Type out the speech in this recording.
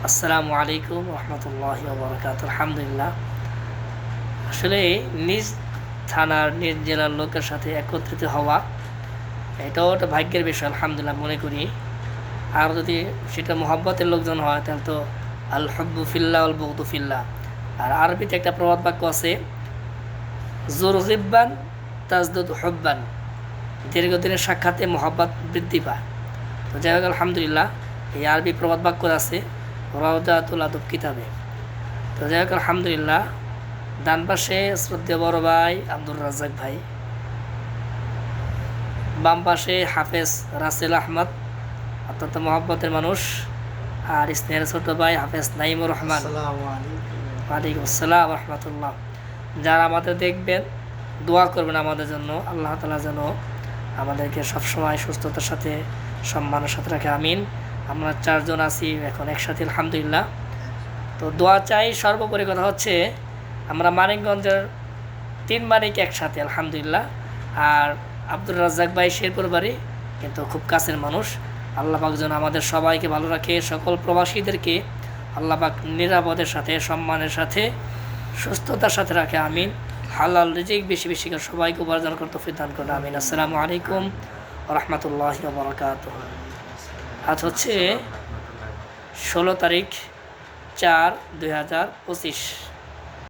আসসালামু আলাইকুম রহমতুল্লাহি ওয়া বারাকাতুহু। আলহামদুলিল্লাহ, আসলে নিজ থানার নিজ জেলার লোকের সাথে একত্রিত হওয়া এটাও একটা ভাগ্যের বিষয় আলহামদুলিল্লাহ মনে করি। আর যদি সেটা মোহাব্বতের লোকজন হয় তাহলে তো আল হুব্বু ফিল্লাহ আল বুগদু ফিল্লাহ। আর আরবিতে একটা প্রবাদ বাক্য আছে, জোর গিব্বান তাজদুদ হুব্বান, দীর্ঘদিনের সাক্ষাতে মোহাব্বত বৃদ্ধি পায়। তো যাই হোক আলহামদুলিল্লাহ, এই আরবি প্রবাদ বাক্য আছে রাউদাতুল আদব কিতাবে। তো যাই হোক আলহামদুলিল্লাহ, ডান পাশে শ্রদ্ধেয় বড় ভাই আব্দুর রাজ্জাক ভাই, বাম পাশে হাফেজ রাসেল আহমদ অত্যন্ত মহব্বতের মানুষ, আর স্নেহের ছোট ভাই হাফেজ নাইমুর রহমান। ওয়ালাইকুম আসসালাম রহমতুল্লাহ। যারা আমাদের দেখবেন দোয়া করবেন আমাদের জন্য, আল্লাহ তাআলা যেন আমাদেরকে সবসময় সুস্থতার সাথে সম্মানের সাথে রাখে, আমিন। আমরা চারজন আছি এখন একসাথে আলহামদুলিল্লাহ। তো দোয়া চাই। সর্বোপরি কথা হচ্ছে আমরা মানিকগঞ্জের 3 মানিক একসাথে আলহামদুলিল্লাহ। আর আব্দুর রাজ্জাক ভাই শেরপুর বাড়ি, কিন্তু খুব কাছের মানুষ। আল্লাহ পাক যেন আমাদের সবাইকে ভালো রাখে, সকল প্রবাসীদেরকে আল্লাহ পাক নিরাপদের সাথে সম্মানের সাথে সুস্থতার সাথে রাখে, আমিন। হালাল রিজিক বেশি বেশি করে সবাইকে উপার্জন করতে তৌফিক দান করুন, আমিন। আসসালামু আলাইকুম রহমতুল্লাহি ওয়া বারাকাতুহু। আজ হচ্ছে 16 তারিখ 4, 2025।